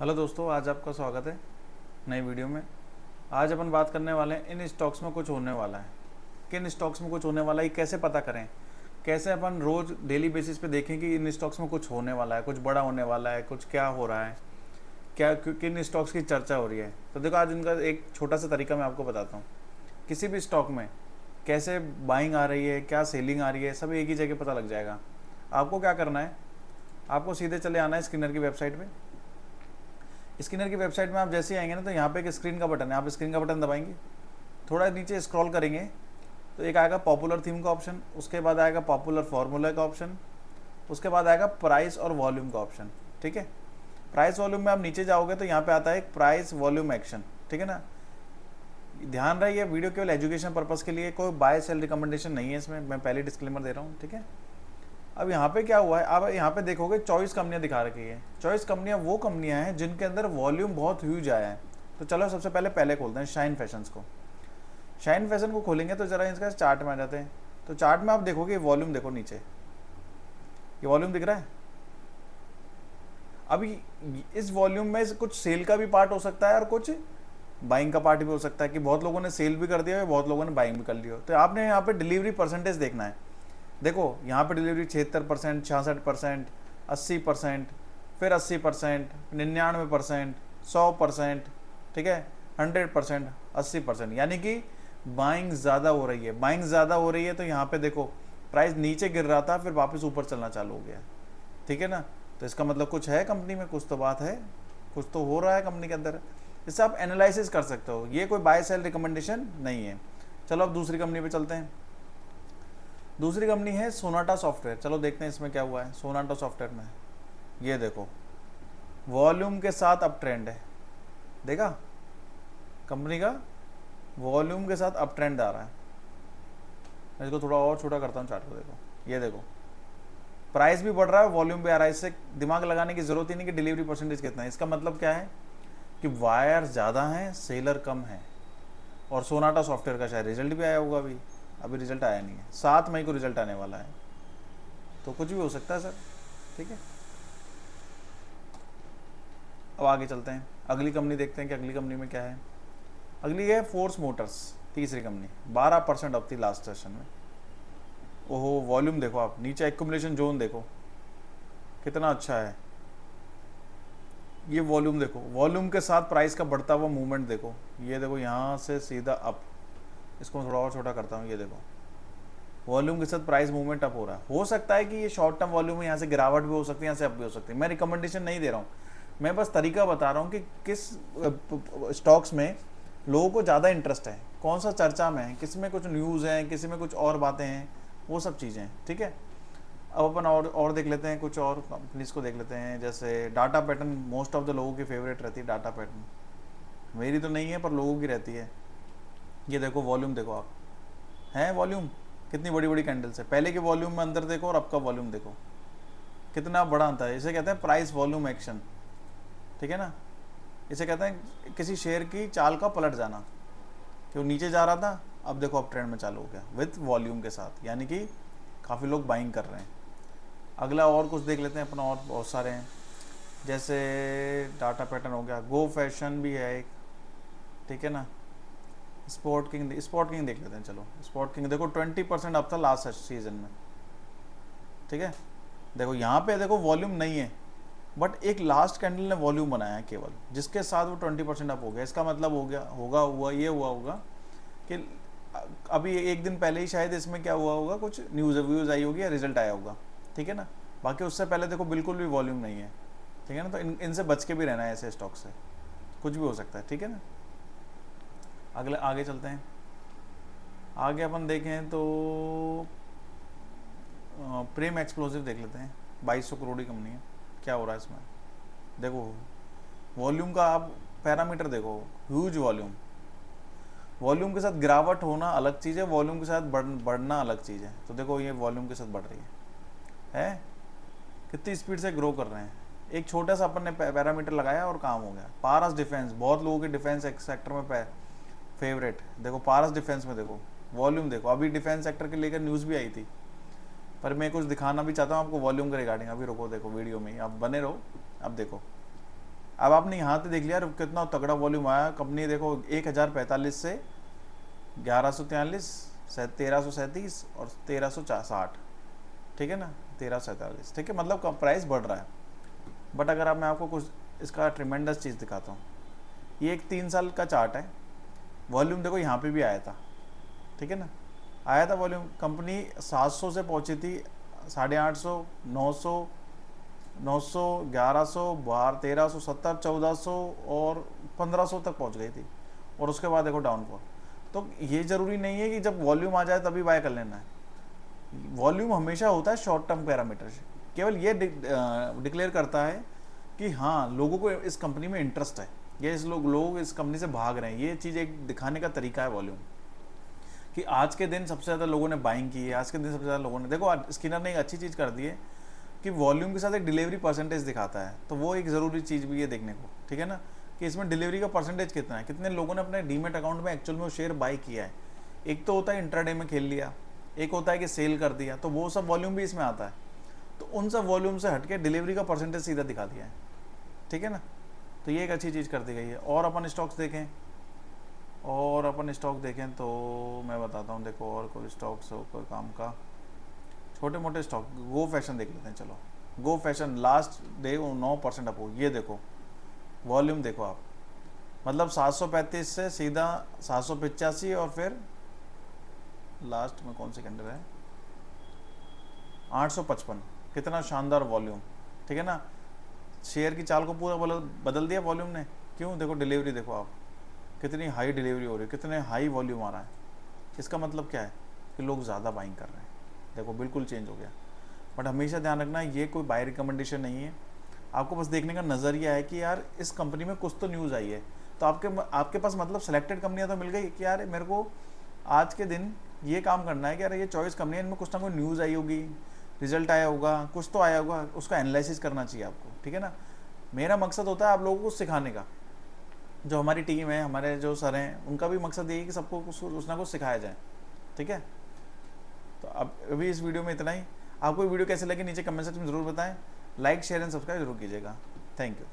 Hello दोस्तों, आज आपका स्वागत है नई वीडियो में। आज अपन बात करने वाले हैं इन स्टॉक्स में कुछ होने वाला है। किन स्टॉक्स में कुछ होने वाला है ये कैसे पता करें, कैसे अपन रोज़ डेली बेसिस पे देखें कि इन स्टॉक्स में कुछ होने वाला है, कुछ बड़ा होने वाला है, कुछ क्या हो रहा है, क्या किन स्टॉक्स की चर्चा हो रही है। तो देखो, आज इनका एक छोटा सा तरीका मैं आपको बताता हूँ। किसी भी स्टॉक में कैसे बाइंग आ रही है, क्या सेलिंग आ रही है, सब एक ही जगह पता लग जाएगा। आपको क्या करना है, आपको सीधे चले आना है स्किनर की वेबसाइट पे। स्किनर की वेबसाइट में आप जैसे ही आएंगे ना, तो यहाँ पे एक स्क्रीन का बटन है, आप स्क्रीन का बटन दबाएंगे, थोड़ा नीचे स्क्रॉल करेंगे तो एक आएगा पॉपुलर थीम का ऑप्शन, उसके बाद आएगा पॉपुलर फार्मूला का ऑप्शन, उसके बाद आएगा प्राइस और वॉल्यूम का ऑप्शन। ठीक है, प्राइस वॉल्यूम में आप नीचे जाओगे तो यहाँ पे आता है एक प्राइस वॉल्यूम एक्शन। ठीक है ना, ध्यान रहे ये वीडियो केवल एजुकेशन पर्पज़ के लिए, कोई बाय सेल रिकमेंडेशन नहीं है इसमें, मैं पहले डिस्क्लेमर दे रहा हूँ। ठीक है, अब यहाँ पे क्या हुआ है, अब यहाँ पे देखोगे 24 कंपनियां दिखा रखी है। 24 कंपनियां वो कंपनियां हैं जिनके अंदर वॉल्यूम बहुत ह्यूज आया है। तो चलो सबसे पहले खोलते हैं शाइन फैशंस को। शाइन फैशन को खोलेंगे तो जरा इसका चार्ट में आ जाते हैं। तो चार्ट में आप देखोगे वॉल्यूम देखो नीचे, ये वॉल्यूम दिख रहा है। अभी इस वॉल्यूम में कुछ सेल का भी पार्ट हो सकता है और कुछ बाइंग का पार्ट भी हो सकता है, कि बहुत लोगों ने सेल भी कर दिया है, बहुत लोगों ने बाइंग भी कर लिया। तो आपने यहाँ पे डिलीवरी परसेंटेज देखना है। देखो यहाँ पे डिलीवरी 76%, 66%, 80%, फिर 80%, 99%, 100%, ठीक है, 100%, 80%, यानी कि बाइंग ज़्यादा हो रही है। बाइंग ज़्यादा हो रही है तो यहाँ पे देखो प्राइस नीचे गिर रहा था, फिर वापस ऊपर चलना चालू हो गया। ठीक है ना, तो इसका मतलब कुछ है कंपनी में, कुछ तो बात है, कुछ तो हो रहा है कंपनी के अंदर। इससे आप एनालिसिस कर सकते हो, ये कोई बाय सेल रिकमेंडेशन नहीं है। चलो अब दूसरी कंपनी पे चलते हैं। दूसरी कंपनी है सोनाटा सॉफ्टवेयर। चलो देखते हैं इसमें क्या हुआ है सोनाटा सॉफ्टवेयर में। ये देखो वॉल्यूम के साथ अप ट्रेंड है, देखा कंपनी का वॉल्यूम के साथ अप ट्रेंड आ रहा है। मैं इसको थोड़ा और छोटा करता हूँ चार्ट को, देखो ये देखो प्राइस भी बढ़ रहा है, वॉल्यूम भी आ रहा है। इससे दिमाग लगाने की जरूरत ही नहीं कि डिलीवरी परसेंटेज कितना है। इसका मतलब क्या है कि वायर ज़्यादा हैं, सेलर कम है। और सोनाटा सॉफ्टवेयर का शायद रिजल्ट भी आया होगा, अभी रिजल्ट आया नहीं है, 7 मई को रिजल्ट आने वाला है, तो कुछ भी हो सकता है सर। ठीक है, अब आगे चलते हैं, अगली कंपनी देखते हैं कि अगली कंपनी में क्या है। अगली है फोर्स मोटर्स, तीसरी कंपनी, 12% ऑफ थी लास्ट सेशन में। ओहो वॉल्यूम देखो आप, नीचे एक्यूमुलेशन जोन देखो कितना अच्छा है। ये वॉल्यूम देखो, वॉल्यूम के साथ प्राइस का बढ़ता हुआ मूवमेंट देखो। ये देखो यहाँ से सीधा अप, इसको मैं थोड़ा और छोटा करता हूँ। ये देखो वॉल्यूम के साथ प्राइस मूवमेंट अप हो रहा है। हो सकता है कि ये शॉर्ट टर्म वॉल्यूम है, यहाँ से गिरावट भी हो सकती है, यहाँ से अप भी हो सकती है। मैं रिकमेंडेशन नहीं दे रहा हूँ, मैं बस तरीका बता रहा हूँ कि किस स्टॉक्स में लोगों को ज़्यादा इंटरेस्ट है, कौन सा चर्चा में है, किस में कुछ न्यूज़ है, किसी में कुछ और बातें हैं, वो सब चीज़ें। ठीक है, अब अपन और देख लेते हैं, कुछ और कंपनीज को देख लेते हैं। जैसे data pattern, most of the लोगों की फेवरेट रहती है डाटा पैटर्न, मेरी तो नहीं है पर लोगों की रहती है। ये देखो वॉल्यूम देखो आप, हैं वॉल्यूम कितनी बड़ी बड़ी कैंडल्स है। पहले के वॉल्यूम में अंदर देखो और अब का वॉल्यूम देखो कितना बड़ा अंतर है। इसे कहते हैं प्राइस वॉल्यूम एक्शन। ठीक है ना, इसे कहते हैं किसी शेयर की चाल का पलट जाना, कि वो नीचे जा रहा था, अब देखो अब ट्रेंड में चालू हो गया विथ वॉल्यूम के साथ, यानी कि काफ़ी लोग बाइंग कर रहे हैं। अगला और कुछ देख लेते हैं अपन, और बहुत सारे हैं। जैसे डाटा पैटर्न हो गया, गो फैशन भी है एक। ठीक है ना, स्पोर्ट किंग देख लेते हैं। चलो स्पोर्ट किंग देखो 20% अब था लास्ट सीजन में। ठीक है, देखो यहाँ पे देखो वॉल्यूम नहीं है, बट एक लास्ट कैंडल ने वॉल्यूम बनाया है केवल, जिसके साथ वो 20% अप हो गया। इसका मतलब हो गया ये हुआ होगा कि अभी एक दिन पहले ही शायद इसमें क्या हुआ होगा, कुछ व्यूज़ आई होगी या रिजल्ट आया होगा। ठीक है ना, बाकी उससे पहले देखो बिल्कुल भी वॉल्यूम नहीं है। ठीक है ना, तो इनसे बच के भी रहना है, ऐसे स्टॉक से कुछ भी हो सकता है। ठीक है ना, अगले आगे चलते हैं। आगे अपन देखें तो प्रेम एक्सप्लोसिव देख लेते हैं, 2200 करोड़ की कंपनी है। क्या हो रहा है इसमें, देखो वॉल्यूम का आप पैरामीटर देखो, ह्यूज वॉल्यूम। वॉल्यूम के साथ गिरावट होना अलग चीज़ है, वॉल्यूम के साथ बढ़ना अलग चीज़ है। तो देखो ये वॉल्यूम के साथ बढ़ रही है, कितनी स्पीड से ग्रो कर रहे हैं। एक छोटा सा अपन ने पैरामीटर लगाया और काम हो गया। पारस डिफेंस, बहुत लोगों के डिफेंस सेक्टर में फेवरेट। देखो पारस डिफेंस में देखो वॉल्यूम देखो, अभी डिफेंस सेक्टर के लेकर न्यूज़ भी आई थी, पर मैं कुछ दिखाना भी चाहता हूँ आपको वॉल्यूम के रिगार्डिंग। अभी रुको, देखो वीडियो में आप बने रहो। अब देखो अब आपने यहाँ पे देख लिया कितना तगड़ा वॉल्यूम आया। कंपनी देखो 1045 से 1143, 1337 और 1360, ठीक है ना, 1347, ठीक है, मतलब प्राइस बढ़ रहा है। बट अगर अब मैं आपको कुछ इसका ट्रिमेंडस चीज़ दिखाता हूँ, ये एक 3 साल का चार्ट है। वॉल्यूम देखो यहाँ पे भी आया था, ठीक है ना, आया था वॉल्यूम। कंपनी 700 से पहुँची थी 850, 900, 900, 1100, 1300, 1700, 1400 और 1500 तक पहुँच गई थी। और उसके बाद देखो डाउनफॉल। तो ये ज़रूरी नहीं है कि जब वॉल्यूम आ जाए तभी बाय कर लेना है। वॉल्यूम हमेशा होता है शॉर्ट टर्म पैरामीटर से, केवल ये डिक्लेयर करता है कि हाँ लोगों को इस कंपनी में इंटरेस्ट है, ये लोग इस कंपनी से भाग रहे हैं। ये चीज़ एक दिखाने का तरीका है वॉल्यूम, कि आज के दिन सबसे ज़्यादा लोगों ने बाइंग की है, आज के दिन सबसे ज़्यादा लोगों ने, देखो स्किनर ने एक अच्छी चीज़ कर दी है कि वॉल्यूम के साथ एक डिलीवरी परसेंटेज दिखाता है। तो वो एक ज़रूरी चीज़ भी है देखने को, ठीक है ना, कि इसमें डिलीवरी का परसेंटेज कितना है, कितने लोगों ने अपने डीमेट अकाउंट में एक्चुअल में वो शेयर बाई किया है। एक तो होता है इंट्राडे में खेल लिया, एक होता है कि सेल कर दिया, तो वो सब वॉल्यूम भी इसमें आता है। तो उन सब वॉल्यूम से हटके डिलीवरी का परसेंटेज सीधा दिखा दिया है, ठीक है ना। तो ये एक अच्छी चीज़ कर दी गई है। और अपन स्टॉक्स देखें, तो मैं बताता हूँ, देखो और कोई स्टॉक्स हो कोई काम का, छोटे मोटे स्टॉक, गो फैशन देख लेते हैं। चलो गो फैशन लास्ट डे 9% अप हो, ये देखो वॉल्यूम देखो आप, मतलब 735 से सीधा 785 और फिर लास्ट में कौन से कैंडल है 855, कितना शानदार वॉल्यूम, ठीक है ना। शेयर की चाल को पूरा बदल दिया वॉल्यूम ने। क्यों? देखो डिलीवरी देखो आप, कितनी हाई डिलीवरी हो रही है, कितने हाई वॉल्यूम आ रहा है। इसका मतलब क्या है कि लोग ज़्यादा बाइंग कर रहे हैं। देखो बिल्कुल चेंज हो गया। बट हमेशा ध्यान रखना ये कोई बाय रिकमेंडेशन नहीं है, आपको बस देखने का नज़रिया है कि यार इस कंपनी में कुछ तो न्यूज़ आई है। तो आपके पास मतलब सेलेक्टेड कंपनियां तो मिल गई कि यार मेरे को आज के दिन ये काम करना है कि यार ये 24 कंपनियां, इनमें कुछ ना कोई न्यूज़ आई होगी, रिजल्ट आया होगा, कुछ तो आया होगा, उसका एनालिसिस करना चाहिए आपको, ठीक है ना। मेरा मकसद होता है आप लोगों को सिखाने का। जो हमारी टीम है, हमारे जो सर हैं, उनका भी मकसद यही है कि सबको कुछ ना कुछ सिखाया जाए, ठीक है। तो अब अभी इस वीडियो में इतना ही। आपको वीडियो कैसे लगी नीचे कमेंट सेक्शन में ज़रूर बताएं। लाइक शेयर एंड सब्सक्राइब जरूर कीजिएगा। Thank you.